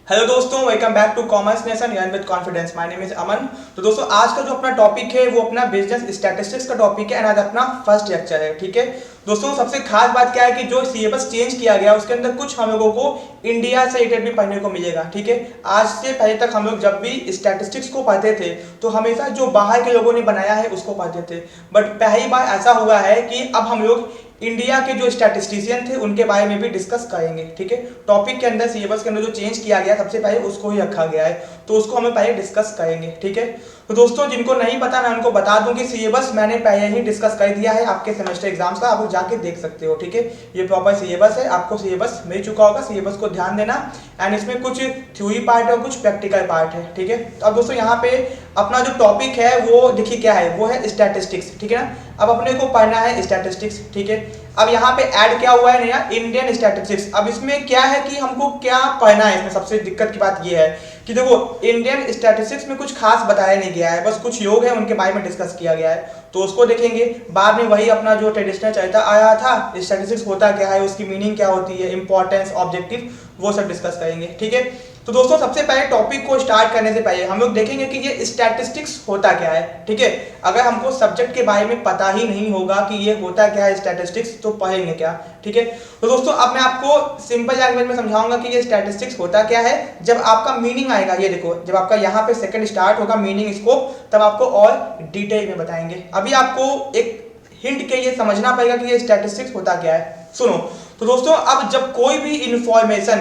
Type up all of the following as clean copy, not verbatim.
Hello दोस्तों, welcome back to commerce nation learn with confidence. My name is Aman. तो दोस्तों, आज का जो अपना टॉपिक है वो अपना बिजनेस स्टैटिस्टिक्स का टॉपिक है एंड आज अपना फर्स्ट लेक्चर है। ठीक है दोस्तों, सबसे खास बात क्या है कि जो सिलेबस चेंज किया गया उसके अंदर कुछ हम लोगों को इंडिया से रिलेटेड भी पढ़ने को मिलेगा। ठीक है, आज से पहले तक हम लोग जब भी स्टैटिस्टिक्स को पढ़ते थे तो हमेशा जो बाहर के लोगों ने बनाया है उसको पढ़ते थे, बट पहली बार ऐसा हुआ है कि अब हम लोग इंडिया के जो स्टैटिस्टिशियन थे उनके बारे में भी डिस्कस करेंगे। ठीक है, टॉपिक के अंदर सिलेबस के अंदर जो चेंज किया गया सबसे पहले उसको ही रखा गया है, तो उसको हमें पहले डिस्कस करेंगे। ठीक है, तो दोस्तों जिनको नहीं पता मैं उनको बता दूं कि सिलेबस मैंने पहले ही डिस्कस कर दिया है आपके सेमेस्टर एग्जाम्स का, आप लोग जाके देख सकते हो। ठीक है, ये प्रॉपर सिलेबस है, आपको सिलेबस मिल चुका होगा, सिलेबस को ध्यान देना। एंड इसमें कुछ थ्योरी पार्ट है और कुछ प्रैक्टिकल पार्ट है। ठीक है, तो अब दोस्तों यहाँ पे अपना जो टॉपिक है वो देखिए क्या है, वो है स्टैटिस्टिक्स। ठीक है ना, अब अपने को पढ़ना है स्टैटिस्टिक्स। ठीक है, अब यहाँ पे ऐड क्या हुआ है नया, इंडियन स्टैटिस्टिक्स। अब इसमें क्या है कि हमको क्या पढ़ना है, इसमें सबसे दिक्कत की बात ये है कि देखो इंडियन स्टैटिस्टिक्स में कुछ खास बताया नहीं गया है, बस कुछ योग है उनके बारे में डिस्कस किया गया है, तो उसको देखेंगे। बाद में वही अपना जो ट्रेडिशनल चलता आया था, स्टैटिस्टिक्स होता क्या है, उसकी मीनिंग क्या होती है, इंपॉर्टेंस, ऑब्जेक्टिव, वो सब डिस्कस करेंगे। ठीक है, तो दोस्तों सबसे पहले टॉपिक को स्टार्ट करने से पहले हम लोग देखेंगे कि ये स्टैटिस्टिक्स होता क्या है। ठीक है, अगर हमको सब्जेक्ट के बारे में पता ही नहीं होगा कि ये होता क्या है स्टैटिस्टिक्स, तो पढ़ेंगे क्या। ठीक है, तो दोस्तों अब मैं आपको सिंपल लैंग्वेज में समझाऊंगा कि ये स्टैटिस्टिक्स होता क्या है। जब आपका मीनिंग आएगा, ये देखो जब आपका यहाँ पे सेकंड स्टार्ट होगा मीनिंग स्कोप, तब आपको और डिटेल में बताएंगे। अभी आपको एक हिंट के ये समझना पड़ेगा कि ये स्टैटिस्टिक्स होता क्या है। सुनो, तो दोस्तों अब जब कोई भी इंफॉर्मेशन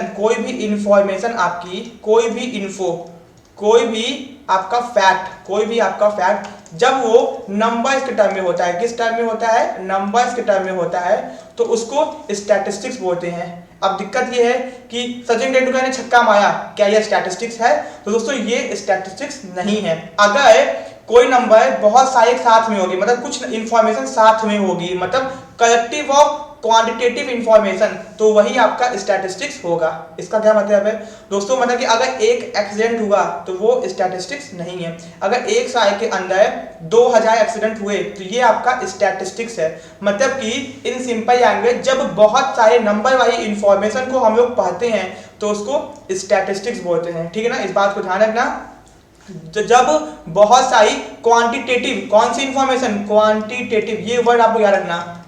आपकी, कोई भी इन्फो, कोई भी आपका फैक्ट जब वो नंबर्स के टर्म में होता है, किस टर्म में होता है, नंबर्स के टर्म में होता है, तो उसको स्टैटिस्टिक्स बोलते हैं। अब दिक्कत ये है कि सचिन तेंदुलकर ने छक्का मारा, क्या ये स्टैटिस्टिक्स है? तो दोस्तों ये स्टैटिस्टिक्स नहीं है। अगर कोई नंबर बहुत सारे साथ में होगी, मतलब कुछ इंफॉर्मेशन साथ में होगी, मतलब कलेक्टिव ऑफ क्वांटिटेटिव इंफॉर्मेशन, तो वही आपका स्टैटिस्टिक्स होगा। इसका क्या मतलब है दोस्तों, मतलब कि अगर एक एक्सीडेंट हुआ तो वो स्टैटिस्टिक्स नहीं है। अगर एक साल के अंदर 2000 एक्सीडेंट हुए तो ये आपका स्टैटिस्टिक्स है। मतलब कि इन सिंपल लैंग्वेज जब बहुत सारे नंबर वाली इंफॉर्मेशन को हम लोग पढ़ते हैं तो उसको स्टैटिस्टिक्स बोलते हैं। ठीक है ना, इस बात को ध्यान रखना। जब बहुत सारी क्वांटिटेटिव, कौन सी इंफॉर्मेशन, क्वांटिटेटिव, ये वर्ड आपको याद रखना,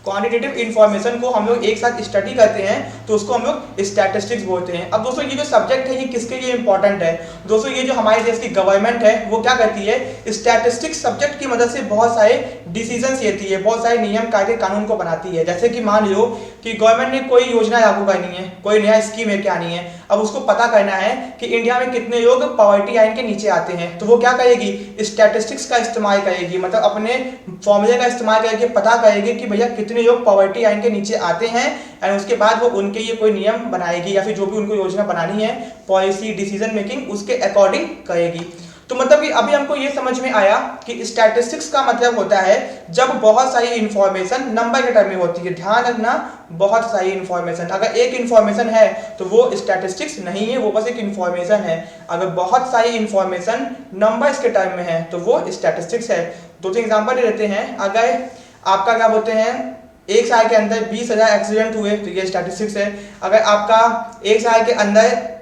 क्वांटिटेटिव इंफॉर्मेशन को हम लोग एक साथ स्टडी करते हैं तो उसको हम लोग स्टैटिस्टिक्स बोलते हैं। अब दोस्तों ये जो सब्जेक्ट है ये किसके लिए इंपॉर्टेंट है? दोस्तों ये जो हमारे देश की गवर्नमेंट है वो क्या करती है, स्टैटिस्टिक्स सब्जेक्ट की मदद से बहुत सारे डिसीजंस लेती है, बहुत सारे नियम कायदे कानून को बनाती है। जैसे कि मान लो कि गवर्नमेंट ने कोई योजना लागू करनी है, कोई नया स्कीम है क्या नहीं है, अब उसको पता करना है कि इंडिया में कितने लोग पॉवर्टी लाइन के नीचे आते हैं, तो वो क्या करेगी, स्टैटिस्टिक्स का इस्तेमाल करेगी, मतलब अपने फॉर्मूले का इस्तेमाल करके पता करेगी कि भैया कितने लोग पॉवर्टी लाइन के नीचे आते हैं, एंड उसके बाद वो उनके लिए कोई नियम बनाएगी या फिर जो भी उनको योजना बनानी है, पॉलिसी डिसीजन मेकिंग उसके अकॉर्डिंग करेगी। तो मतलब कि अभी हमको ये समझ में आया कि स्टैटिस्टिक्स का मतलब होता है जब बहुत सारी इंफॉर्मेशन नंबर के टर्म में होती है। ध्यान रखना, बहुत सारी इंफॉर्मेशन, अगर एक इंफॉर्मेशन है तो वो स्टैटिस्टिक्स नहीं है, वो बस एक इंफॉर्मेशन है। अगर बहुत सारी इंफॉर्मेशन नंबर्स के टर्म में है तो वो स्टैटिस्टिक्स है। दो तीन एग्जांपल देते हैं। अगर आपका क्या बोलते हैं, एक साल के अंदर 20,000 एक्सीडेंट हुए तो ये स्टैटिस्टिक्स है। अगर आपका एक साल के अंदर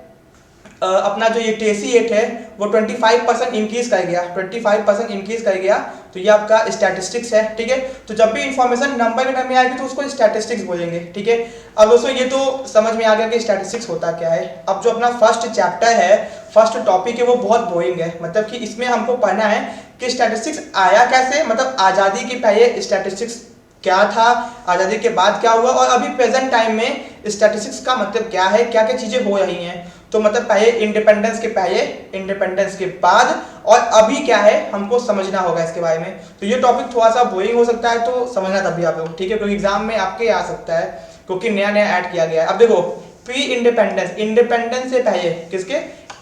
अपना जो ये टेसी रेट है वो 25% इंक्रीज कर गया, 25% इंक्रीज कर गया, तो ये आपका स्टैटिस्टिक्स है। ठीक है, तो जब भी इंफॉर्मेशन नंबर के टर्म में आएगी तो उसको स्टैटिस्टिक्स बोलेंगे। ठीक है, अब दोस्तों ये तो समझ में आ गया कि स्टैटिस्टिक्स होता क्या है। अब जो अपना फर्स्ट चैप्टर है, फर्स्ट टॉपिक है, वो बहुत बोरिंग है। मतलब कि इसमें हमको पढ़ना है कि स्टैटिस्टिक्स आया कैसे, मतलब आज़ादी के पहले स्टैटिस्टिक्स क्या था, आज़ादी के बाद क्या हुआ, और अभी प्रेजेंट टाइम में स्टैटिस्टिक्स का मतलब क्या है, क्या क्या चीज़ें हो रही हैं। तो मतलब पहले इंडिपेंडेंस के पहले, इंडिपेंडेंस के बाद, और अभी क्या है हमको समझना होगा इसके बारे में। तो ये टॉपिक थोड़ा सा बोरिंग हो सकता है, तो समझना तभी आप लोग। ठीक है, क्योंकि एग्जाम में आपके आ सकता है, क्योंकि नया नया ऐड किया गया है। अब देखो प्री इंडिपेंडेंस, इंडिपेंडेंस से पहले, किसके,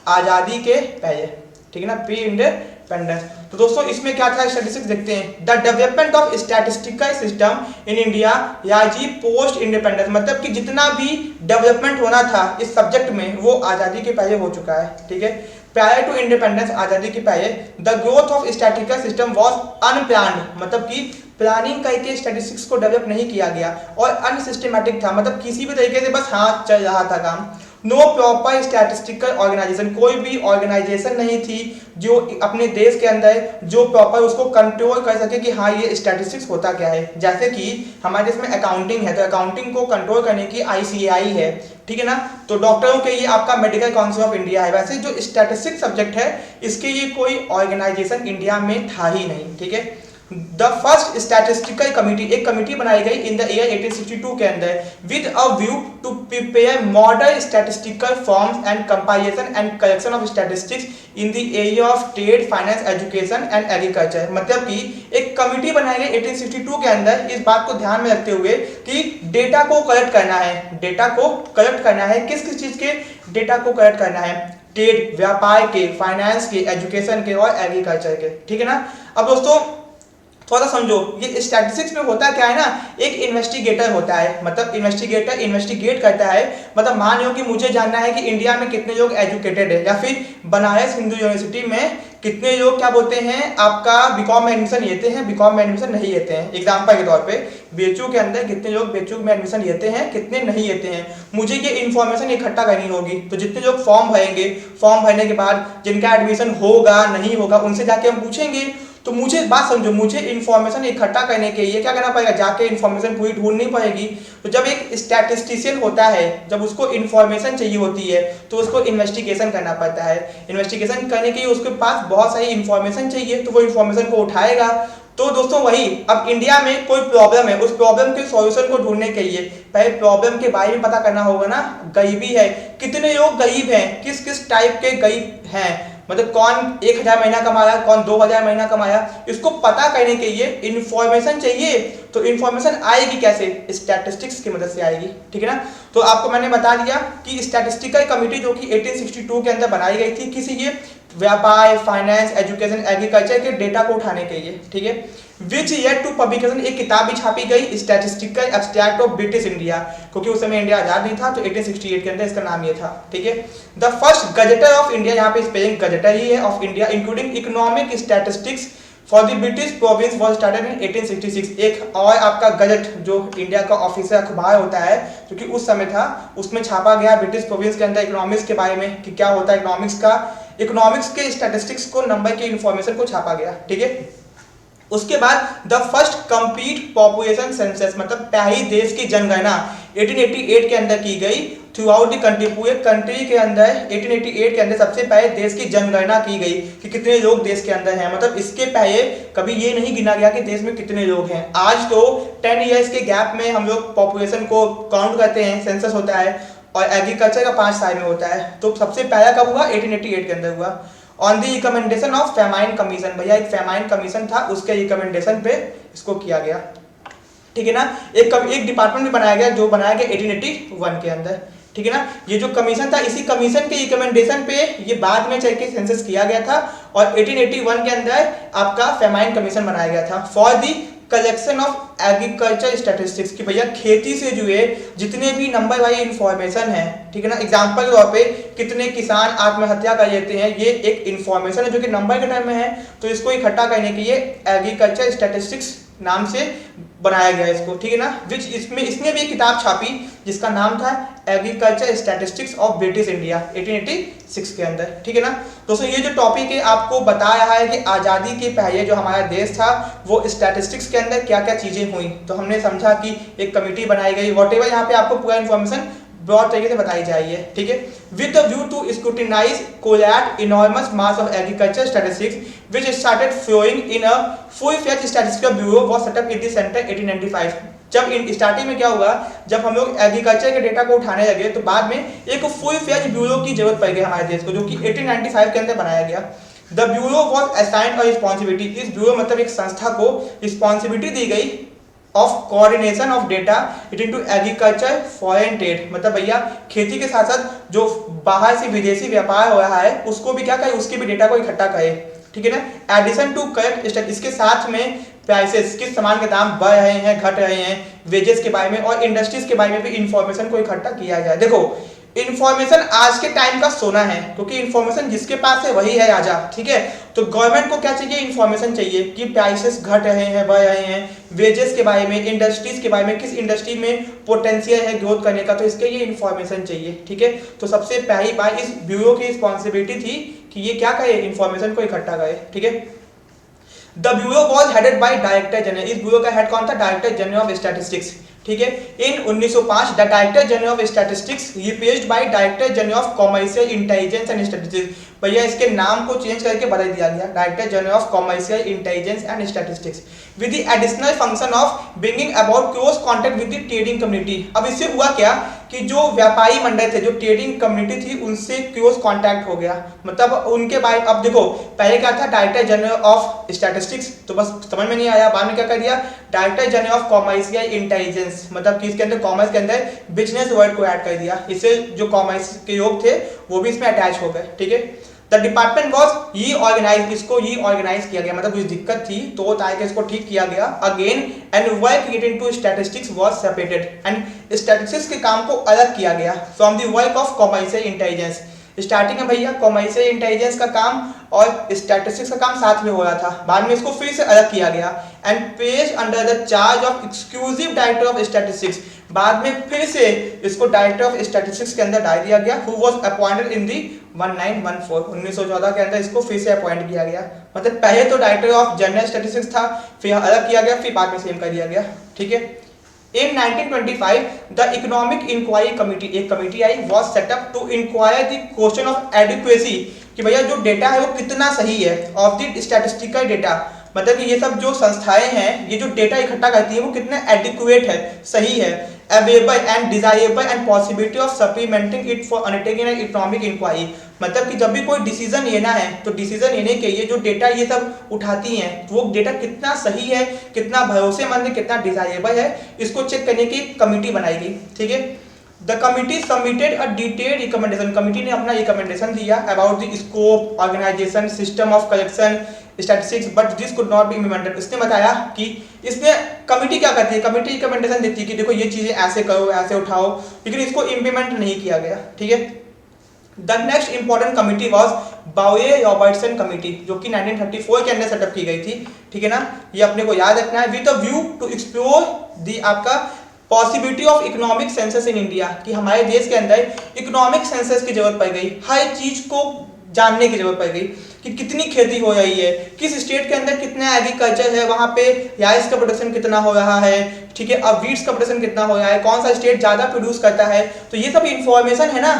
आज़ादी के पहले। ठीक है ना, प्री इंडिपेंडेंस। तो दोस्तों इसमें क्या था, स्टैटिस्टिक्स देखते हैं। The development of statistical system in India या जी पोस्ट इंडिपेंडेंस, मतलब कि जितना भी डेवलपमेंट होना था इस सब्जेक्ट में वो आज़ादी के पहले हो चुका है। ठीक है, प्रायर टू इंडिपेंडेंस, आज़ादी के पहले, the growth of statistical system was unplanned, मतलब कि प्लानिंग करके स्टैटिस्टिक्स को डेवलप नहीं किया गया, और अनसिस्टेमेटिक था, मतलब किसी भी तरीके से बस हाँ चल रहा था काम। नो प्रॉपर स्टैटिस्टिकल ऑर्गेनाइजेशन, कोई भी ऑर्गेनाइजेशन नहीं थी जो अपने देश के अंदर जो प्रॉपर उसको कंट्रोल कर सके कि हाँ ये स्टैटिस्टिक्स होता क्या है। जैसे कि हमारे देश में अकाउंटिंग है, तो अकाउंटिंग को कंट्रोल करने की ICAI है, ठीक है ना। तो डॉक्टरों के लिए आपका मेडिकल काउंसिल ऑफ इंडिया है। वैसे जो स्टैटिस्टिक्स सब्जेक्ट है इसके ये कोई ऑर्गेनाइजेशन इंडिया में था ही नहीं, ठीक है। द फर्स्ट स्टैटिस्टिकल कमिटी, एक कमिटी बनाई गई इन द ईयर 1862 के अंदर with a view to prepare model statistical forms and compilation and collection of statistics in the area of trade, finance, education and agriculture. मतलब कि एक committee बनाई गई 1862 के अंदर इस बात को ध्यान में रखते हुए कि डेटा को कलेक्ट करना है, डेटा को कलेक्ट करना है, किस किस चीज के डेटा को कलेक्ट करना है, ट्रेड, व्यापार के, फाइनेंस के, एजुकेशन के और एग्रीकल्चर के, ठीक है ना। अब दोस्तों थोड़ा समझो, ये स्टैटिस्टिक्स में होता क्या है ना, एक इन्वेस्टिगेटर होता है, मतलब इन्वेस्टिगेटर इन्वेस्टिगेट करता है। मतलब मान लो कि मुझे जानना है कि इंडिया में कितने लोग एजुकेटेड है, या फिर बनारस हिंदू यूनिवर्सिटी में कितने लोग क्या बोलते हैं आपका बीकॉम में एडमिशन लेते हैं, बीकॉम में एडमिशन नहीं लेते हैं। एग्जाम्पल के तौर पे बीएचयू के अंदर कितने लोग बीएचयू में एडमिशन लेते हैं, कितने नहीं लेते हैं, मुझे ये इन्फॉर्मेशन इकट्ठा करनी होगी। तो जितने लोग फॉर्म भरेंगे, फॉर्म भरने के बाद जिनका एडमिशन होगा नहीं होगा उनसे जाके हम पूछेंगे। तो मुझे बात समझो, मुझे इन्फॉर्मेशन इकट्ठा करने के लिए क्या करना पड़ेगा, जाके इन्फॉर्मेशन पूरी ढूंढनी पड़ेगी। तो जब एक स्टैटिस्टिशियन होता है, जब उसको इन्फॉर्मेशन चाहिए होती है तो उसको इन्वेस्टिगेशन करना पड़ता है। इन्वेस्टिगेशन करने के लिए उसके पास बहुत सारी इन्फॉर्मेशन चाहिए, तो वो इन्फॉर्मेशन को उठाएगा। तो दोस्तों वही, अब इंडिया में कोई प्रॉब्लम है, उस प्रॉब्लम के सॉल्यूशन को ढूंढने के लिए पहले प्रॉब्लम के बारे में पता करना होगा ना। गरीबी है, कितने लोग गरीब हैं, किस किस टाइप के गरीब हैं, मतलब कौन 1000 महीना कमा रहा है, कौन 2000 महीना कमाया, इसको पता करने के लिए इंफॉर्मेशन चाहिए। तो इंफॉर्मेशन आएगी कैसे, स्टैटिस्टिक्स की मदद से आएगी, ठीक है ना। तो आपको मैंने बता दिया कि स्टैटिस्टिकल कमिटी जो कि 1862 के अंदर बनाई गई थी, किसी ये व्यापार, फाइनेंस, एजुकेशन, एग्रीकल्चर के डेटा को उठाने के लिए, ठीक है। विच येट टू पब्लिकेशन, एक किताब भी छापी गई, statistical abstract of British India, क्योंकि उस समय इंडिया आजाद नहीं था, तो 1868 के अंदर इसका नाम ये था, ठीक है। द फर्स्ट गजेटर ऑफ इंडिया, यहाँ पे स्पेलिंग गजेटर ही है, of India including economic statistics for the British province was started in 1866। एक और आपका गजट जो इंडिया का ऑफिशियल अखबार होता है, क्योंकि उस समय था, उसमें छापा गया ब्रिटिश प्रोविंस के अंदर इकोनॉमिक्स के बारे में कि क्या होता है इकोनॉमिक्स का, इकोनॉमिक्स के स्टैटिस्टिक्स को, नंबर के इंफॉर्मेशन को छापा गया, ठीक है। उसके बाद the first complete population census, मतलब पहली देश की जनगणना 1888 के अंदर की गई थ्रू आउट द कंट्री, पूरे कंट्री के अंदर 1888 के अंदर सबसे पहले देश की जनगणना की गई कि कितने लोग देश के अंदर हैं। मतलब इसके पहले कभी ये नहीं गिना गया कि देश में कितने लोग हैं। आज तो 10 ईयर्स के गैप में हम लोग पॉपुलेशन को काउंट करते हैं, सेंसस होता है, और एग्रीकल्चर का 5 साल में होता है। तो सबसे पहला कब हुआ, 1888 के अंदर हुआ, on the recommendation of famine commission. भैया एक फेमाइन कमीशन था, उसके रिकमेंडेशन पे इसको किया गया, ठीक है ना। एक डिपार्टमेंट भी बनाया गया, जो बनाया गया 1881 के अंदर, ठीक है ना। ये जो कमीशन था, इसी कमीशन के रिकमेंडेशन पे ये बाद में चल के सेंसस किया गया था, और 1881 के अंदर आपका फेमाइन कमीशन बनाया गया था for the collection of agriculture statistics, कि भैया खेती से जुड़े जितने भी नंबर वाली इंफॉर्मेशन है, ठीक है ना। एग्जांपल के तौर पे कितने किसान आत्महत्या कर लेते हैं, ये एक इंफॉर्मेशन है जो कि नंबर के टर्म में है, तो इसको इकट्ठा करने के लिए एग्रीकल्चर स्टैटिस्टिक्स नाम से बनाया गया इसको, ठीक है ना। विच इसमें इसने भी एक किताब छापी जिसका नाम था agriculture statistics of British India 1886 के अंदर, ठीक है ना। दोस्तों ये जो टॉपिक है आपको बता रहा है कि आज़ादी के पहले जो हमारा देश था वो स्टैटिस्टिक्स के अंदर क्या क्या चीज़ें हुई। तो हमने समझा कि एक कमेटी बनाई गई, वॉटेवर यहाँ पे आपको पूरा इन्फॉर्मेशन ब्रॉड तरीके से बताई जाइए, ठीक है। With the view to scrutinise collate enormous mass of agriculture statistics which started flowing in a full fledged statistical bureau was set up in the centre 1895। जब इन स्टार्टिंग में क्या हुआ, जब हम लोग एग्रीकल्चर के डेटा को उठाने लगे तो बाद में एक फुल फ्लेज्ड ब्यूरो की जरूरत पड़ गई हमारे देश को, जो कि 1895 के अंदर बनाया गया। The bureau was assigned a responsibility, इस ब्यूरो मतलब एक संस्था को रिस्पांसिबिलिटी दी गई of coordination of data into agriculture foreign trade, मतलब भैया खेती के साथ साथ जो बाहर से विदेशी व्यापार हो रहा है उसको भी क्या करे, उसके भी डेटा को इकट्ठा करे, ठीक है ना। एडिशन टू करेक्ट, इसके साथ में प्राइसेस, किस सामान के दाम बढ़ रहे हैं, घट रहे हैं, वेजेस के बारे में और इंडस्ट्रीज के बारे में भी इंफॉर्मेशन को इकट्ठा किया जाए। देखो इंफॉर्मेशन आज के टाइम का सोना है, क्योंकि इंफॉर्मेशन जिसके पास है वही है राजा, ठीक है। तो गवर्नमेंट को क्या चाहिए, इंफॉर्मेशन चाहिए कि प्राइसेस घट रहे हैं, बढ़ रहे हैं, वेजेस के बारे में, इंडस्ट्रीज के बारे में, किस इंडस्ट्री में पोटेंशियल है ग्रोथ करने का, तो इसके लिए इंफॉर्मेशन चाहिए, ठीक है। तो सबसे पहली बात इस ब्यूरो की रिस्पॉन्सिबिलिटी थी कि ये क्या करे, इंफॉर्मेशन को इकट्ठा करे, ठीक है। The bureau was headed by director general, इस ब्यूरो का हेड कौन था, डायरेक्टर जनरल ऑफ स्टैटिस्टिक्स, ठीक है। इन 1905 the director general of statistics replaced by director general of commercial intelligence and statistics, भैया इसके नाम को चेंज करके बदल दिया गया, director general of commercial intelligence and statistics, with the additional function of bringing about close contact with the trading community. अब इससे हुआ क्या कि जो व्यापारी मंडल थे, जो ट्रेडिंग कम्युनिटी थी, उनसे क्लोज कांटेक्ट हो गया, मतलब उनके बारे, अब देखो पहले क्या था, डायरेक्टर जनरल ऑफ स्टैटिस्टिक्स, तो बस समझ में नहीं आया, बाद में क्या कर दिया, director general of commercial intelligence, मतलब कि इसके अंदर कॉमर्स के अंदर बिजनेस वर्ड को ऐड कर दिया, इससे जो कॉमर्स के लोग थे वो भी इसमें अटैच हो गए, ठीक है। द डिपार्टमेंट वॉज रीऑर्गेनाइज, इसको रीऑर्गेनाइज किया गया, मतलब कुछ दिक्कत थी तो वो ताकि इसको ठीक किया गया again, and work related to statistics was separated, and statistics के काम को अलग किया गया from the work of commercial intelligence. Starting में भैया कॉमर्शियल इंटेलिजेंस का काम और स्टैटिस्टिक्स का काम साथ में हो रहा था, बाद में इसको फिर से अलग किया गया, and placed under the charge of exclusive director of statistics, बाद में फिर से इसको डायरेक्टर ऑफ स्टैटिस्टिक्स के अंदर डाल दिया गया, हु वाज अपॉइंटेड इन दी 1914 के अंदर इसको फिर से अपॉइंट किया गया, मतलब पहले तो डायरेक्टर ऑफ जनरल स्टैटिस्टिक्स था, फिर अलग किया गया, फिर बाद में सेम कर दिया गया, ठीक है। In 1925, the Economic Inquiry Committee, एक committee I, was set up to inquire the question of adequacy, कि भैया जो डेटा है वो कितना सही है, of the statistical data, मतलब कि ये सब जो संस्थाएं हैं, ये जो डेटा इकट्ठा करती है वो कितना एडिक्वेट है, सही है, available and desirable and possibility of supplementing it for undertaking an economic inquiry, मतलब कि जब भी कोई डिसीजन लेना है तो डिसीजन लेने के लिए जो डेटा ये सब उठाती हैं वो डेटा कितना सही है, कितना भरोसेमंद है, कितना डिजायरेबल है, इसको चेक करने की कमेटी बनाई गई, ठीक है। The committee submitted a detailed recommendation, committee ने अपना रिकमेंडेशन दिया about the scope, organisation, system of collection statistics, but this could not be implemented. इसने बताया कि इसमें कमिटी क्या करती है, कमिटी रिकमेंडेशन देती है कि देखो ये चीजें ऐसे करो, ऐसे उठाओ, लेकिन इसको इम्प्लीमेंट नहीं किया गया, ठीक है। The next important committee was Bowley Robertson committee, जो कि 1934 के अंदर सेटअप की गई थी, ठीक है ना, ये अपने को याद रखना है, with a view to explore the आपका possibility of economic census in India, कि हमारे देश के अंदर इकोनॉमिक सेंसस की जरूरत पड़ गई, हर चीज को जानने की जरूरत पड़ गई कि कितनी खेती हो रही है, किस स्टेट के अंदर कितना एग्रीकल्चर है, वहां पे राइस का प्रोडक्शन कितना हो रहा है, ठीक है, अब वीट्स का प्रोडक्शन कितना हो रहा है, कौन सा स्टेट ज्यादा प्रोड्यूस करता है, तो ये सब इंफॉर्मेशन है ना,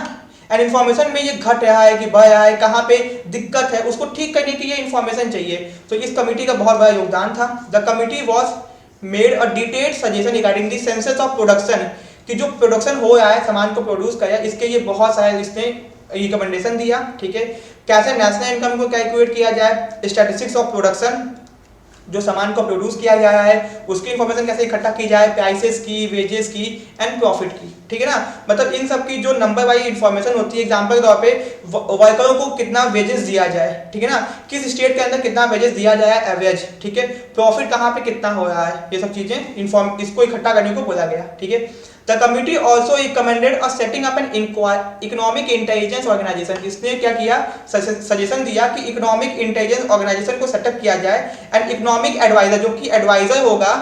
एंड इन्फॉर्मेशन में ये घट रहा है कि बढ़ रहा है, कहाँ पे दिक्कत है, उसको ठीक करने के लिए इन्फॉर्मेशन चाहिए, तो इस कमेटी का बहुत बड़ा योगदान था। The committee was made a detailed suggestion regarding the census of production, कि जो प्रोडक्शन हो रहा है, सामान को प्रोड्यूस कर, इसके लिए बहुत सारे इसने रिकमेंडेशन दिया, ठीक है, कैसे नेशनल इनकम को कैलकुलेट किया जाए, स्टैटिस्टिक्स ऑफ प्रोडक्शन, जो सामान को प्रोड्यूस किया जा रहा है उसकी इंफॉर्मेशन कैसे इकट्ठा की जाए, प्राइसेस की, वेजेस की एंड प्रॉफिट की, ठीक है ना, मतलब इन सब की जो नंबर वाइज इंफॉर्मेशन होती है, एग्जांपल के तौर पे वर्करों को कितना वेजेस दिया जाए, ठीक है ना, किस स्टेट के अंदर कितना वेजेस दिया जाए एवरेज, ठीक है, प्रॉफिट कहाँ पे कितना हो रहा है, ये सब चीजें इसको इकट्ठा करने को बोला गया, ठीक है। The committee also recommended a setting up an economic intelligence organization, इसने क्या किया, सजेशन दिया कि इकोनॉमिक इंटेलिजेंस ऑर्गेनाइजेशन को सेटअप किया जाए, एंड इकोनॉमिक एडवाइजर, जो कि एडवाइजर होगा,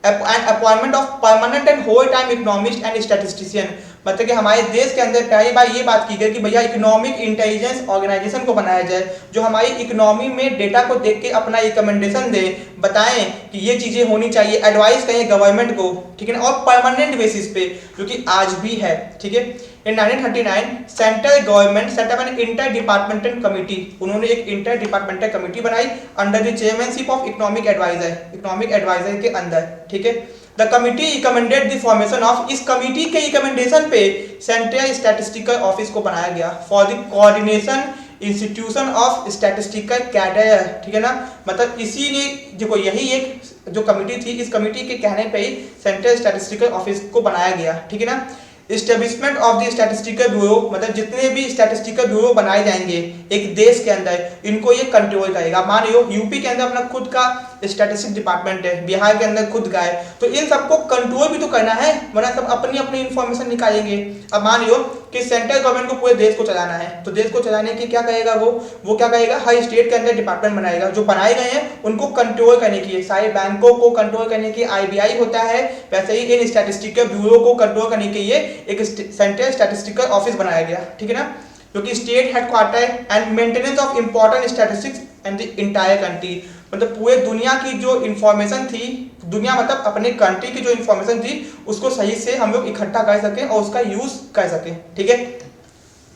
and appointment of permanent and whole time economist and statistician, मतलब कि हमारे देश के अंदर पहली बार ये बात की गई कि भैया इकोनॉमिक इंटेलिजेंस ऑर्गेनाइजेशन को बनाया जाए, जो हमारी इकोनॉमी में डेटा को देख के अपना रिकमेंडेशन दे, बताएं कि ये चीजें होनी चाहिए, एडवाइस करें गवर्नमेंट को, ठीक है ना, और परमानेंट बेसिस पे, जो कि आज भी है, ठीक है। In 1939 central government set up an inter departmental committee, उन्होंने एक इंटर डिपार्टमेंटल कमिटी बनाई under the chairmanship of economic adviser के अंदर, ठीक है। The committee recommended the formation of, इस कमिटी के रिकमेंडेशन पे सेंट्रल स्टैटिस्टिकल ऑफिस को बनाया गया for the coordination institution of statistical cadre, ठीक है ना, मतलब इसी ने देखो यही एक जो कमिटी थी, इस कमिटी के कहने पे ही सेंट्रल स्टैटिस्टिकल ऑफिस को बनाया गया, ठीक है ना। Establishment of the statistical bureau, मतलब जितने भी स्टैटिस्टिकल ब्यूरो बनाए जाएंगे एक देश के अंदर, इनको ये कंट्रोल करेगा। मान लो यूपी के अंदर अपना खुद का स्टैटिस्टिक्स डिपार्टमेंट है, बिहार के अंदर खुद का है, तो इन सबको कंट्रोल भी तो करना है, वरना सब अपनी अपनी इंफॉर्मेशन निकालेंगे। अब मान लो कि सेंट्रल गवर्नमेंट को पूरे देश को चलाना है, तो देश को चलाने की क्या करेगा वो क्या करेगा, हर स्टेट के अंदर डिपार्टमेंट बनाएगा, जो बनाए गए हैं उनको कंट्रोल करने की, सारे बैंकों को कंट्रोल करने की आरबीआई होता है, वैसे ही इन स्टैटिस्टिकल ब्यूरो को कंट्रोल करने के लिए एक सेंट्रल स्टैटिस्टिकल ऑफिस बनाया गया, ठीक है ना, जो कि state headquarter and maintenance of important statistics and the entire country, मतलब पूरे दुनिया की जो इंफॉर्मेशन थी, दुनिया मतलब अपने कंट्री की जो इंफॉर्मेशन थी उसको सही से हम लोग इकट्ठा कर सकें और उसका यूज कर सकें, ठीक है।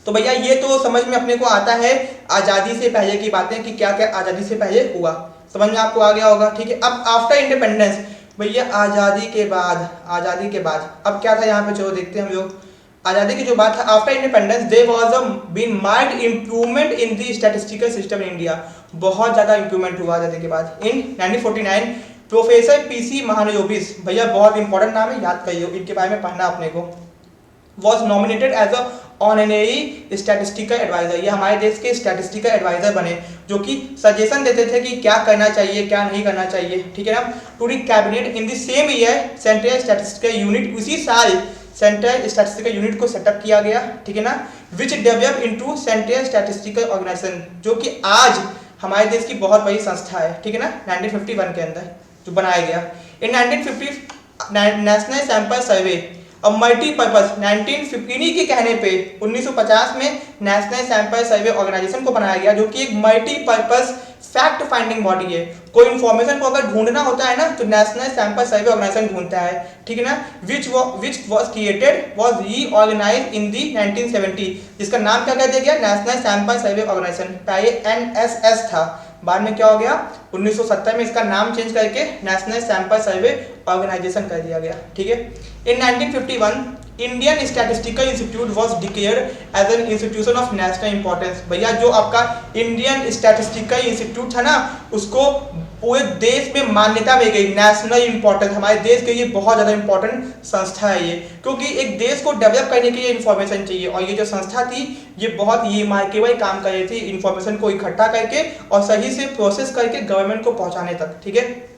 तो भैया ये तो समझ में अपने को आता है आज़ादी से पहले की बातें कि क्या क्या आज़ादी से पहले हुआ, समझ में आपको आ गया होगा, ठीक है। अब आफ्टर इंडिपेंडेंस, भैया आज़ादी के बाद अब क्या था यहाँ पे, चलो देखते हैं हम लोग। आज़ादी की जो बात था, after independence there was a been marked improvement in the statistical system in India, बहुत ज़्यादा इंप्रूवमेंट हुआ आज़ादी के बाद। इन 1949 प्रोफेसर पीसी महालनोबिस, भैया बहुत इंपॉर्टेंट नाम है, याद करिए, इनके बारे में पढ़ना अपने को, was nominated as a honorary statistical adviser, ये हमारे देश के स्टैटिस्टिकल एडवाइजर बने, जो कि सजेशन देते थे कि क्या करना चाहिए क्या नहीं करना चाहिए, ठीक है ना। To the cabinet in the same year central statistical unit, उसी साल सेंट्रल स्टैटिस्टिकल यूनिट को सेटअप किया गया, ठीक है ना, which develop into central statistical organisation, जो कि आज हमारे देश की बहुत बड़ी संस्था है, ठीक है ना, 1951 के अंदर जो बनाया गया। इन 1950 नेशनल सैंपल सर्वे और मल्टीपर्पज 1950 के कहने पे 1950 में नेशनल सैंपल सर्वे ऑर्गेनाइजेशन को बनाया गया, जो कि एक मल्टीपर्पज फैक्ट फाइंडिंग बॉडी है। कोई इन्फॉर्मेशन को अगर ढूंढना होता है ना तो नेशनल सैंपल सर्वे ऑर्गेनाइजेशन ढूंढता है, ठीक है ना, विच वाज क्रिएटेड वाज रीऑर्गेनाइज्ड इन दी 1970, जिसका नाम क्या कर दिया गया, नेशनल सैंपल सर्वे ऑर्गेनाइजेशन, पहले एनएसएस था, बाद में क्या हो गया 1970 में इसका नाम चेंज करके नेशनल सैंपल सर्वे ऑर्गेनाइजेशन कर दिया गया, ठीक है। In 1951 Indian statistical institute was declared as an institution of national importance, भैया जो आपका इंडियन स्टैटिस्टिकल इंस्टीट्यूट था ना उसको पूरे देश में मान्यता मिल गई, नेशनल इंपॉर्टेंस, हमारे देश के लिए बहुत ज़्यादा इंपॉर्टेंट संस्था है ये, क्योंकि एक देश को डेवलप करने के लिए इंफॉर्मेशन चाहिए, और ये जो संस्था थी ये बहुत ही रिमार्केबल काम कर रही थी, इंफॉर्मेशन को इकट्ठा करके और सही से प्रोसेस करके गवर्नमेंट को पहुंचाने तक, ठीक है।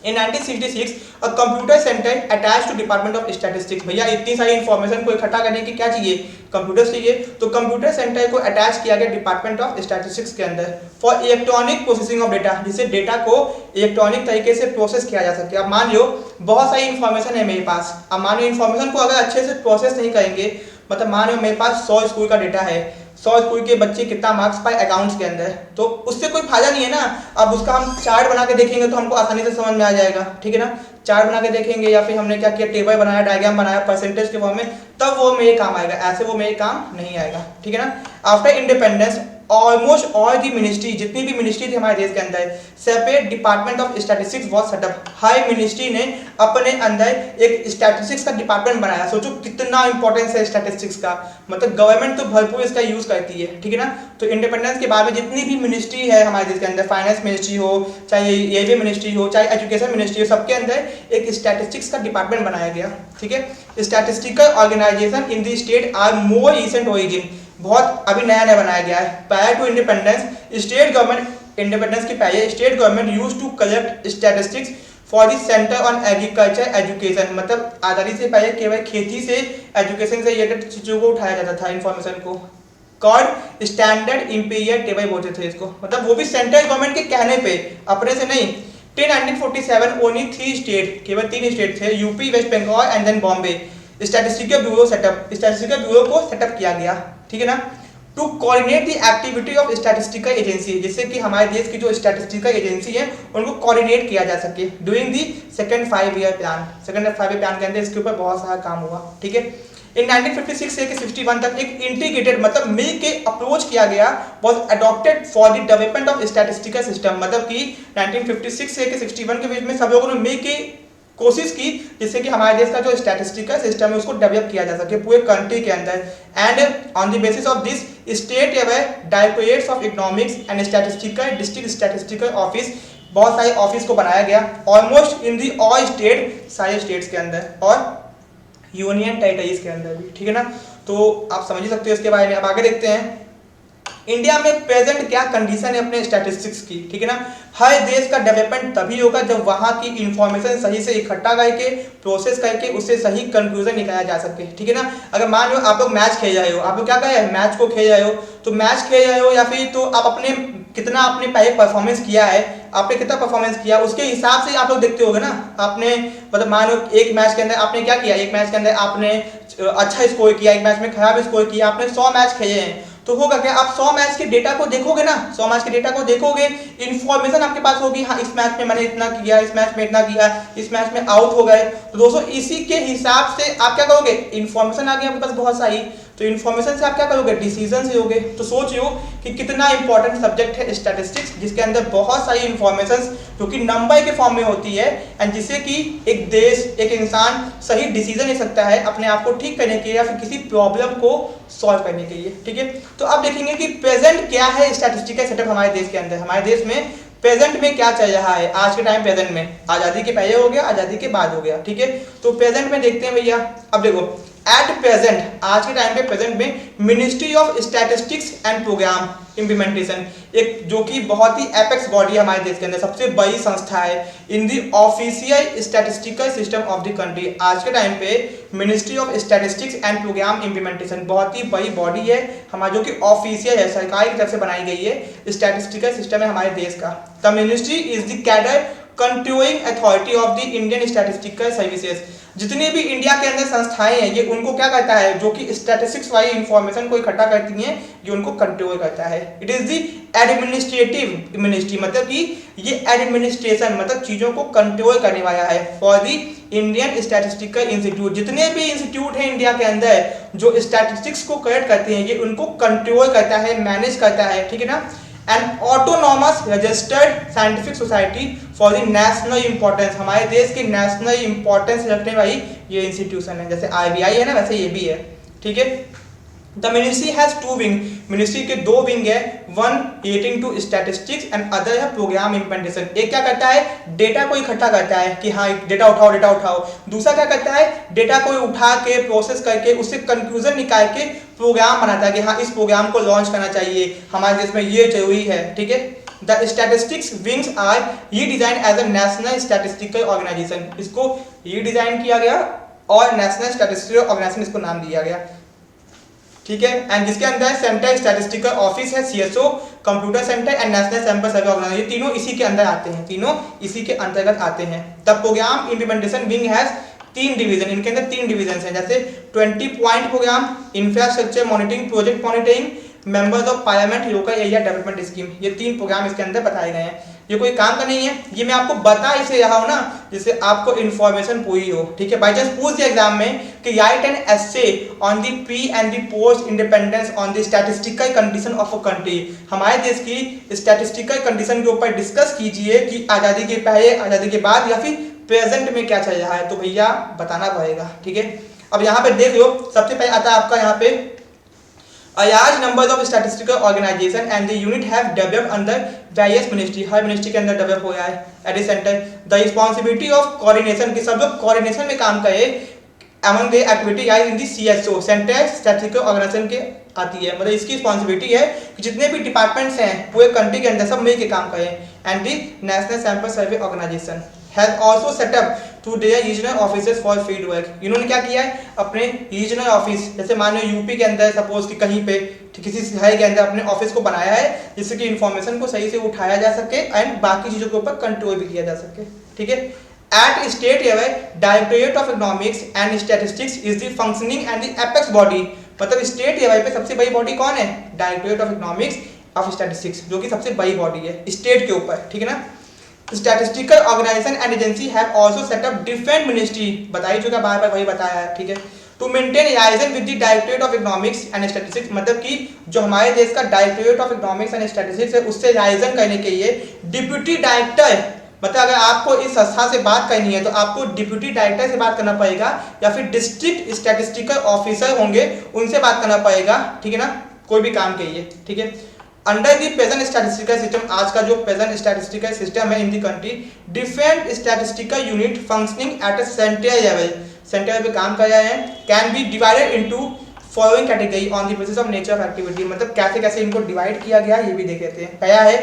In 1966, a computer center attached to Department of Statistics, भैया इतनी सारी इंफॉर्मेशन को इकट्ठा करने की क्या चाहिए, कंप्यूटर चाहिए, तो कंप्यूटर सेंटर को अटैच किया गया डिपार्टमेंट ऑफ स्टैटिस्टिक्स के अंदर for electronic processing of data, जिससे डेटा को इलेक्ट्रॉनिक तरीके से प्रोसेस किया जा सके। अब मान लो बहुत सारी इंफॉर्मेशन है मेरे पास, अब मान लो इंफॉर्मेशन को अगर अच्छे से प्रोसेस नहीं करेंगे, मतलब मान लो मेरे पास 100 स्कूल का डेटा है, 100 स्कूल के बच्चे कितना मार्क्स पाए अकाउंट्स के अंदर, तो उससे कोई फायदा नहीं है ना। अब उसका हम चार्ट बना के देखेंगे तो हमको आसानी से समझ में आ जाएगा, ठीक है ना, चार्ट बना के देखेंगे या फिर हमने क्या किया टेबल बनाया, डायग्राम बनाया परसेंटेज के फॉर्म में, तब वो मेरे काम आएगा, ऐसे वो मेरे काम नहीं आएगा, ठीक है ना। After independence almost all the ministry, जितनी भी मिनिस्ट्री थी हमारे देश के अंदर, separate department of statistics was setup, her ministry ने अपने अंदर एक स्टैटिस्टिक्स का डिपार्टमेंट बनाया। सोचो कितना इंपॉर्टेंस है स्टैटिस्टिक्स का, मतलब गवर्नमेंट तो भरपूर इसका यूज करती है, ठीक है ना। तो इंडिपेंडेंस के बाद में जितनी भी मिनिस्ट्री है हमारे देश के अंदर, फाइनेंस मिनिस्ट्री हो, चाहे रेलवे मिनिस्ट्री हो, चाहे एजुकेशन मिनिस्ट्री हो, सबके अंदर एक स्टैटिस्टिक्स का डिपार्टमेंट बनाया गया, ठीक है। Statistical organisation in the state are more recent origin, बहुत अभी नया नया बनाया गया है। Prior to independence state government, independence के पहले state government used to collect statistics for the centre on agriculture education, मतलब आज़ादी से पहले केवल खेती से एजुकेशन से रिलेटेड चीज़ों को उठाया जाता था, इंफॉर्मेशन को, कॉल्ड स्टैंडर्ड इंपीरियल टेबल बोलते थे इसको, मतलब वो भी सेंट्रल गवर्नमेंट के कहने पे, अपने से नहीं। टिल 1947 ओनली 3 स्टेट, केवल 3 स्टेट थे, UP, West Bengal and then Bombay, statistical bureau set up, statistical bureau को सेटअप किया गया, ठीक है ना, to coordinate the activity of statistical agency, जिससे कि हमारे देश की जो स्टैटिस्टिकल एजेंसी है उनको कोऑर्डिनेट किया जा सके during the second 5 year plan, second 5 year plan के अंदर इसके ऊपर बहुत सारा काम हुआ, ठीक है। इन 1956 से 61 तक एक इंटीग्रेटेड मतलब मिल के अप्रोच किया गया was adopted for the development of statistical system, मतलब कि 1956 से 61 के बीच में सब लोगों ने मिल के कोशिश की जिससे कि हमारे देश का जो स्टैटिस्टिकल सिस्टम है उसको डेवलप किया जा सके पूरे कंट्री के अंदर। And on the basis of this state directorates of economics and statistical district statistical office, बहुत सारे ऑफिस को बनाया गया almost in the all state, सारे स्टेट्स के अंदर और यूनियन टेरिटरीज के अंदर भी, ठीक है ना। तो आप समझ ही सकते हो इसके बारे में। अब आगे देखते हैं इंडिया में प्रेजेंट क्या कंडीशन है अपने स्टैटिस्टिक्स की, ठीक है ना। हर देश का डेवलपमेंट तभी होगा जब वहाँ की इंफॉर्मेशन सही से इकट्ठा करके प्रोसेस करके उससे सही कंक्लूजन निकाला जा सके, ठीक है ना। अगर मान लो आप लोग मैच खेल रहे हो, आप लोग क्या कर रहे हो, मैच को खेल रहे हो, तो मैच खेल रहे हो या फिर तो आप अपने कितना आपने पहले परफॉर्मेंस किया है, आपने कितना परफॉर्मेंस किया उसके हिसाब से आप लोग देखते होगे ना। आपने मतलब मान लो एक मैच के अंदर आपने क्या किया, एक मैच के अंदर आपने अच्छा स्कोर किया, एक मैच में खराब स्कोर किया, आपने 100 मैच खेले हैं, तो होगा क्या, आप 100 मैच के डेटा को देखोगे ना, 100 मैच के डेटा को देखोगे, इंफॉर्मेशन आपके पास होगी, हाँ इस मैच में मैंने इतना किया, इस मैच में इतना किया, इस मैच में आउट हो गए। तो दोस्तों इसी के हिसाब से आप क्या करोगे, इंफॉर्मेशन आ गई आपके पास बहुत सारी, तो इन्फॉर्मेशन से आप क्या करोगे, डिसीजन से होगे। तो सोचियो कि कितना इंपॉर्टेंट सब्जेक्ट है स्टैटिस्टिक्स, जिसके अंदर बहुत सारी इंफॉर्मेशन जो कि नंबर के फॉर्म में होती है, एंड जिससे कि एक देश, एक इंसान सही डिसीजन ले सकता है अपने आप को ठीक करने के लिए या फिर किसी प्रॉब्लम को सॉल्व करने के लिए, ठीक है। तो अब देखेंगे कि प्रेजेंट क्या है स्टैटिस्टिकल सेटअप हमारे देश के अंदर, हमारे देश में प्रेजेंट में क्या चल रहा है आज के टाइम प्रेजेंट में, आजादी के पहले हो गया, आजादी के बाद हो गया, ठीक है। तो प्रेजेंट में देखते हैं भैया, अब देखो एट प्रेजेंट आज के टाइम पे प्रेजेंट में ministry of statistics and programme implementation, एक जो कि बहुत ही एपेक्स बॉडी है हमारे देश के अंदर, सबसे बड़ी संस्था है in the official statistical system of the country. आज के टाइम पे ministry of statistics and programme implementation बहुत ही बड़ी बॉडी है हमारा, जो कि ऑफिशियल है, सरकार की तरफ से बनाई गई है स्टैटिस्टिकल सिस्टम है हमारे देश का। The ministry is the cadre controlling authority of the Indian statistical services. जितनी भी इंडिया के अंदर संस्थाएं हैं ये उनको क्या करता है, जो कि स्टैटिस्टिक्स वाली इंफॉर्मेशन को इकट्ठा करती हैं, ये उनको कंट्रोल करता है। It is the administrative ministry, मतलब कि ये एडमिनिस्ट्रेशन मतलब चीजों को कंट्रोल करने वाला है for the Indian statistical institute. जितने भी इंस्टीट्यूट हैं इंडिया के अंदर जो स्टैटिस्टिक्स को कलेक्ट करते हैं ये उनको कंट्रोल करता है, मैनेज करता है, ठीक है ना। And autonomous registered scientific society for the national importance, हमारे देश की नेशनल इंपॉर्टेंस रखने वाली ये इंस्टीट्यूशन है, जैसे आरबीआई है ना वैसे ये भी है, ठीक है। The ministry has two wing, ministry के दो विंग है, one relating to statistics and other है प्रोग्राम इम्प्लीमेंटेशन। एक क्या करता है, डेटा को इकट्ठा करता है कि हाँ डेटा उठाओ डेटा उठाओ, दूसरा क्या करता है, डेटा को उठा के प्रोसेस करके उससे कंक्लूजन निकाल के प्रोग्राम बनाता है कि हाँ इस प्रोग्राम को लॉन्च करना चाहिए, हमारे देश में ये जरूरी है, ठीक है। The statistics wings are redesign as a national statistical organisation, इसको रीडिजाइन किया गया और नेशनल स्टैटिस्टिकल ऑर्गेनाइजेशन इसको नाम दिया गया, ठीक है। एंड जिसके अंदर सेंट्रल स्टैटिस्टिकल ऑफिस है, CSO, computer centre and national sample survey organisation, ये तीनों इसी के अंदर आते हैं, तीनों इसी के अंतर्गत आते हैं। The programme implementation wing has 3 division, इनके अंदर 3 डिवीजन हैं, जैसे 20 point programme, infrastructure monitoring, project monitoring, members of parliament, local area development scheme, ये 3 प्रोग्राम इसके अंदर बताए गए हैं। ये कोई काम का नहीं है, ये मैं आपको बता इसे रहा हूं ना जिससे आपको इन्फॉर्मेशन पूरी हो, ठीक है। बाई चांस पूछ दिया एग्जाम में कि write an essay on the pre and the post independence on the statistical condition of a country, हमारे देश की स्टैटिस्टिकल कंडीशन के ऊपर डिस्कस कीजिए कि आज़ादी के पहले, आज़ादी के बाद या फिर प्रेजेंट में क्या चल रहा है, तो भैया बताना पड़ेगा, ठीक है। अब यहाँ पे देख लो, सबसे पहले आता है आपका यहाँ पे A large number of statistical organization and the unit have developed under various ministry, her ministry के अंदर डेवलप हो रहा है। At the centre the responsibility of coordination, की सब लोग कोऑर्डिनेशन में काम करे, among the activity lies in the CSO, central statistical organisation के आती है, मतलब इसकी रिस्पॉन्सिबिलिटी है कि जितने भी डिपार्टमेंट्स हैं पूरे कंट्री के अंदर सब मिल के काम करें। And the national sample survey organisation has also set up to their regional offices for field work, इन्होंने क्या किया है अपने रीजनल ऑफिस, जैसे मान लो यूपी के अंदर सपोज कि कहीं पे किसी शहर के अंदर अपने ऑफिस को बनाया है जिससे कि इन्फॉर्मेशन को सही से उठाया जा सके एंड बाकी चीज़ों के ऊपर कंट्रोल भी किया जा सके, ठीक है। At state level directorate of economics and statistics is the functioning and the apex body, मतलब स्टेट लेवल पे सबसे बड़ी बॉडी कौन है, directorate of economics of statistics, जो कि सबसे बड़ी बॉडी है स्टेट के ऊपर, ठीक है ना। Statistical organisation and agency have also set up different ministry, बताइए जो क्या बार बार वही बताया है, ठीक है। To maintain liaison with the directorate of economics and statistics, मतलब कि जो हमारे देश का directorate of economics and statistics है उससे लाइजन करने के लिए डिप्यूटी डायरेक्टर, मतलब अगर आपको इस संस्था से बात करनी है तो आपको डिप्यूटी डायरेक्टर से बात करना पड़ेगा या फिर डिस्ट्रिक्ट स्टैटिस्टिकल ऑफिसर होंगे उनसे बात करना पड़ेगा, ठीक है ना, कोई भी काम के लिए, ठीक है। Under the present statistical system, आज का जो प्रेजेंट स्टैटिस्टिकल सिस्टम है in the country, different statistical unit functioning at a central level, central पे काम कर रहे हैं, can be divided into following category on the basis of nature of activity, मतलब कैसे कैसे इनको डिवाइड किया गया ये भी देख लेते हैं। पहला है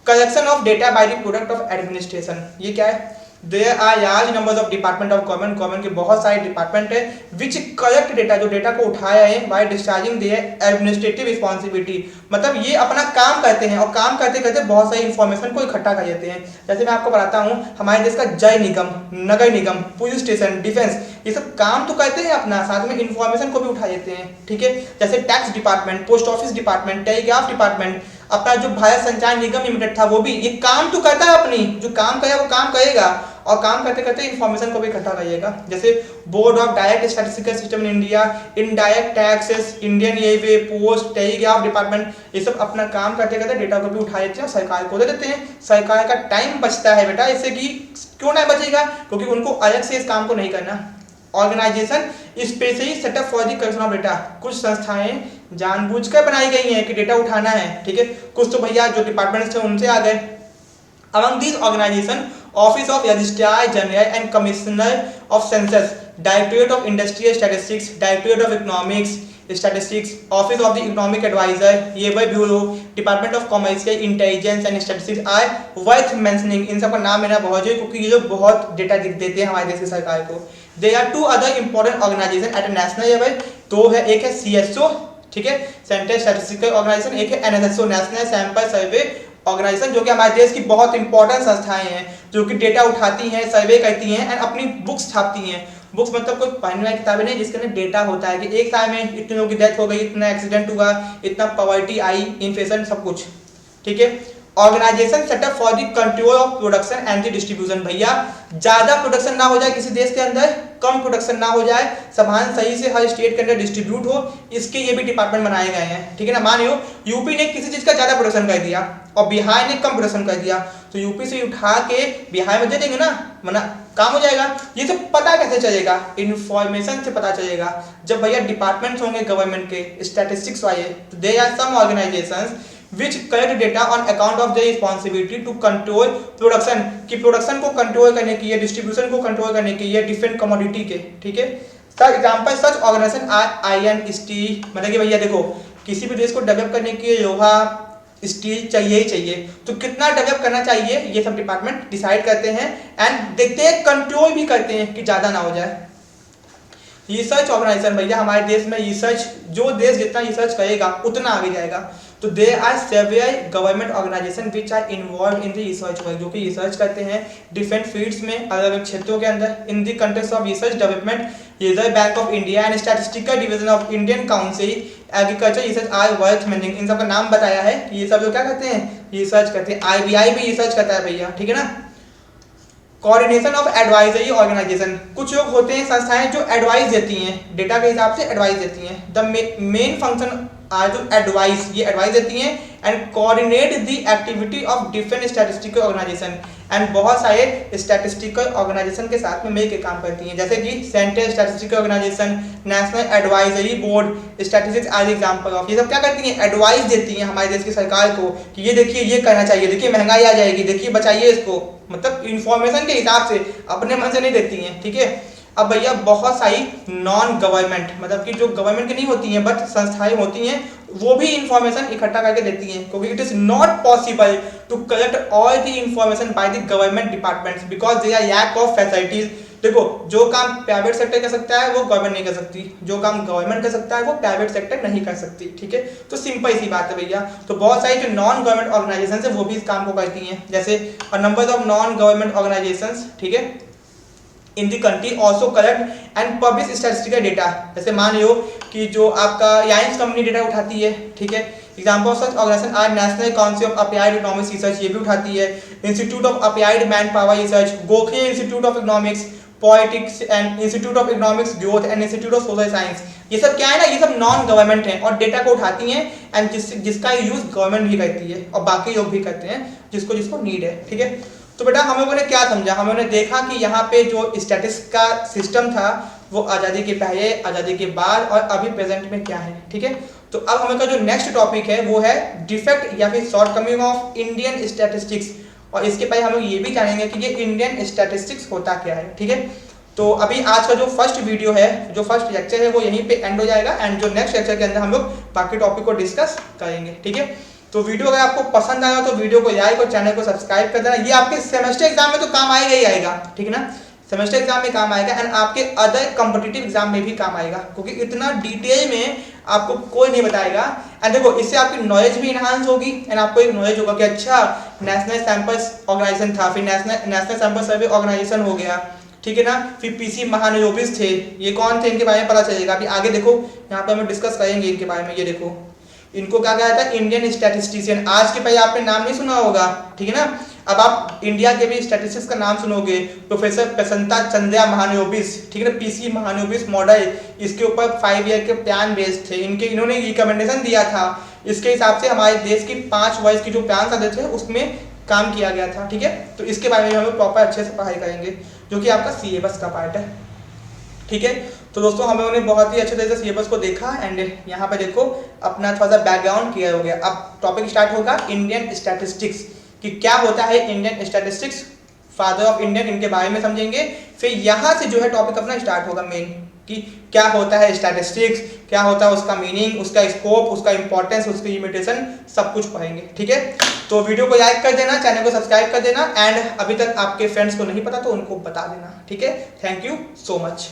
collection of data by the product of administration. ये क्या है? There are large numbers of department of government के बहुत सारे डिपार्टमेंट है विच कलेक्ट डेटा, जो डेटा को उठाया है by discharging their administrative responsibility, मतलब ये अपना काम करते हैं और काम करते करते बहुत सारी इंफॉर्मेशन को इकट्ठा कर लेते हैं। जैसे मैं आपको बताता हूँ, हमारे देश का जल निगम, नगर निगम, पुलिस स्टेशन, डिफेंस, ये सब काम तो करते हैं अपना, साथ में इंफॉर्मेशन को भी उठा लेते हैं, ठीक है। जैसे tax department, post office department, telegraph department, अपना जो भारत संचार निगम लिमिटेड था वो भी ये काम तो करता है, अपनी जो काम करेगा वो काम करेगा और काम करते करते इंफॉर्मेशन को भी इकट्ठा करिएगा। जैसे board of direct statistical system in India, indirect taxes, Indian railway, post, telegraph department, ये सब अपना काम करते करते डेटा को भी उठा लेते हैं और सरकार को दे देते हैं। सरकार का टाइम बचता है बेटा, इससे कि क्यों नहीं बचेगा, क्योंकि उनको अलग से इस काम को नहीं करना। Organisation specially setup for the collection of data, कुछ संस्थाएं जानबूझकर बनाई गई हैं कि डेटा उठाना है, ठीक है। कुछ तो भैया जो डिपार्टमेंट्स थे उनसे आ गए। Among these organizations, Office of Registrar General and Commissioner of Census, Directorate of Industrial Statistics, Directorate of Economics Statistics, Office of the Economic Advisor, Labor Bureau, Department of Commercial Intelligence and Statistics are worth mentioning। इन सबका नाम लेना बहुत है क्योंकि ये जो बहुत data देते हैं हमारे देश की सरकार को। There are two other important organizations at a national level, दो है, एक है CSO, ठीक है, सेंट्रल स्टैटिस्टिकल ऑर्गेनाइजेशन, एक है NSSO, national sample survey organisation, जो कि हमारे देश की बहुत इंपॉर्टेंट संस्थाएं हैं जो कि डेटा उठाती हैं, सर्वे करती हैं एंड अपनी बुक्स छापती हैं। बुक्स मतलब कोई पढ़ने वाली किताबें नहीं जिसके अंदर डेटा होता है कि एक साल में इतने लोगों की डेथ हो गई, इतना एक्सीडेंट हुआ, इतना पॉवर्टी आई, इन्फ्लेशन, सब कुछ, ठीक है। Organisation setup for the control of production and the distribution, भैया ज्यादा प्रोडक्शन ना हो जाए किसी देश के अंदर, कम प्रोडक्शन ना हो जाए, सामान सही से हर स्टेट के अंदर डिस्ट्रीब्यूट हो, इसके ये भी डिपार्टमेंट बनाए गए हैं, ठीक है ना। मान लो यूपी ने किसी चीज का ज्यादा प्रोडक्शन कर दिया और बिहार ने कम प्रोडक्शन कर दिया, तो यूपी से उठा के बिहार में दे देंगे ना, मना काम हो जाएगा। ये सब पता कैसे चलेगा? इंफॉर्मेशन से पता चलेगा। जब भैया डिपार्टमेंट्स होंगे गवर्नमेंट के स्टैटिस्टिक्स वाले, तो they are some organisations which collect data on account of their responsibility to control production, कि प्रोडक्शन को कंट्रोल करने की है, डिस्ट्रीब्यूशन को कंट्रोल करने की है डिफरेंट कमोडिटी के, ठीक है। For example such organisation are iron, steel, मतलब कि भैया देखो किसी भी देश को डेवलप करने के लिए लोहा, स्टील चाहिए ही चाहिए, तो कितना डेवलप करना चाहिए ये सब डिपार्टमेंट डिसाइड करते हैं एंड देखते हैं, कंट्रोल भी करते हैं कि ज़्यादा ना हो जाए। रिसर्च ऑर्गेनाइजेशन, भैया हमारे देश में रिसर्च, जो देश जितना रिसर्च करेगा उतना आगे जाएगा, तो they are several government organisation which are involve in the research work, जो कि रिसर्च करते हैं डिफरेंट फील्ड्स में, अलग अलग क्षेत्रों के अंदर। In the context of research development, reserve bank of India and statistical division of Indian council agriculture research are worth mentioning. इन सबका नाम बताया है कि ये सब लोग क्या करते हैं, रिसर्च करते हैं। IBI भी रिसर्च करता है भैया, ठीक है ना। कोऑर्डिनेशन ऑफ एडवाइजरी ऑर्गेनाइजेशन, कुछ लोग होते हैं संस्थाएं जो एडवाइस देती हैं, डेटा के हिसाब से एडवाइस देती हैं। The main function are to advice, ये एडवाइस देती हैं and coordinate the activity of different statistical organisation, and बहुत सारे स्टैटिस्टिकल ऑर्गेनाइजेशन के साथ में मिलकर काम करती हैं, जैसे कि central statistical organisation, national advisory board, statistics are example of. ये सब क्या करती हैं, एडवाइस देती हैं हमारे देश की सरकार को कि ये देखिए ये करना चाहिए, देखिए महंगाई आ जाएगी, देखिए बचाइए इसको, मतलब इंफॉर्मेशन के हिसाब से, अपने मन से नहीं देती हैं, ठीक है। अब भैया बहुत सारी नॉन गवर्नमेंट, मतलब कि जो गवर्नमेंट की नहीं होती हैं बट संस्थाएं होती हैं, वो भी इंफॉर्मेशन इकट्ठा करके देती हैं, क्योंकि it is not possible to collect all the information by the government departments because they are lack of facilities. देखो जो काम प्राइवेट सेक्टर कर सकता है वो गवर्नमेंट नहीं कर सकती, जो काम गवर्नमेंट कर सकता है वो प्राइवेट सेक्टर नहीं कर सकती, ठीक है। तो सिंपल सी बात है भैया। तो बहुत सारी जो नॉन गवर्नमेंट ऑर्गेनाइजेशन है वो भी इस काम को करती हैं, जैसे number of non government organisation, ठीक है, in the country also collect and publish statistical data. जैसे मान लो कि जो आपका याइंस कंपनी डेटा उठाती है, ठीक है। Example of such organisation are national council of applied economics research, ये भी उठाती है। Institute of applied man power research, Gokhale institute of economics, politics and institute of economics growth and institute of social science, ये सब क्या है ना, ये सब नॉन गवर्नमेंट हैं और डेटा को उठाती हैं एंड जिसका यूज गवर्नमेंट भी करती है और बाकी लोग भी करते हैं जिसको जिसको नीड है, ठीक है। तो बेटा हम लोगों ने क्या समझा, हम लोगों ने देखा कि यहाँ पे जो स्टैटिस्टिक्स का सिस्टम था वो आज़ादी के पहले, आज़ादी के बाद और अभी प्रेजेंट में क्या है, ठीक है। तो अब हमें का जो नेक्स्ट टॉपिक है वो है डिफेक्ट या फिर शॉर्टकमिंग ऑफ इंडियन स्टैटिस्टिक्स, और इसके पहले हम लोग ये भी जानेंगे कि ये इंडियन स्टैटिस्टिक्स होता क्या है, ठीक है। तो अभी आज का जो फर्स्ट वीडियो है, जो फर्स्ट लेक्चर है, वो यहीं पे एंड हो जाएगा एंड जो नेक्स्ट लेक्चर के अंदर हम लोग बाकी टॉपिक को डिस्कस करेंगे, ठीक है। तो वीडियो अगर आपको पसंद आया तो वीडियो को लाइक और चैनल को सब्सक्राइब कर देना। ये आपके सेमेस्टर एग्जाम में तो काम आएगा ही आएगा, ठीक है ना, सेमेस्टर एग्जाम में काम आएगा एंड आपके अदर कॉम्पिटिटिव एग्जाम में भी काम आएगा, क्योंकि इतना डिटेल में आपको कोई नहीं बताएगा। एंड देखो, इससे आपकी नॉलेज भी इनहांस होगी एंड आपको एक नॉलेज होगा कि अच्छा नेशनल सैंपल्स ऑर्गेनाइजेशन था, फिर नेशनल सैंपल सर्वे ऑर्गेनाइजेशन हो गया, ठीक है ना, फिर पीसी महानियोबिस थे, ये कौन थे, इनके बारे में पता चलेगा। अभी आगे देखो, यहाँ पे हम डिस्कस करेंगे इनके बारे में। ये देखो, इनको क्या कहा जाता है, इंडियन स्टैटिस्टिशियन। आज के पहले आपने नाम नहीं सुना होगा, ठीक है ना, अब आप इंडिया के भी स्टैटिस्टिक्स का नाम सुनोगे, प्रोफेसर प्रसन्नता चंद्रा महानियोबिस, ठीक है ना, पीसी महानियोबिस मॉडल, इसके ऊपर 5 ईयर के प्लान बेस्ड थे, इन्होंने रिकमेंडेशन दिया था, इसके हिसाब से हमारे देश की 5 वर्ष की जो प्लान आते थे उसमें काम किया गया था, ठीक है। तो इसके बारे में हम लोग प्रॉपर अच्छे से पढ़ाई करेंगे, जो कि आपका सिलेबस का पार्ट है, ठीक है। तो दोस्तों, हम लोगों ने बहुत ही अच्छे तरीके से सिलेबस को देखा एंड यहाँ पर देखो अपना थोड़ा सा बैकग्राउंड क्लियर हो गया। अब टॉपिक स्टार्ट होगा इंडियन स्टैटिस्टिक्स, कि क्या होता है Indian statistics, father of Indian, इनके बारे में समझेंगे। फिर यहाँ से जो है टॉपिक अपना स्टार्ट होगा मेन, कि क्या होता है स्टैटिस्टिक्स, क्या होता है उसका मीनिंग, उसका स्कोप, उसका इंपॉर्टेंस, उसकी लिमिटेशन, सब कुछ पढ़ेंगे, ठीक है। तो वीडियो को लाइक कर देना, चैनल को सब्सक्राइब कर देना एंड अभी तक आपके फ्रेंड्स को नहीं पता तो उनको बता देना, ठीक है। Thank you so much.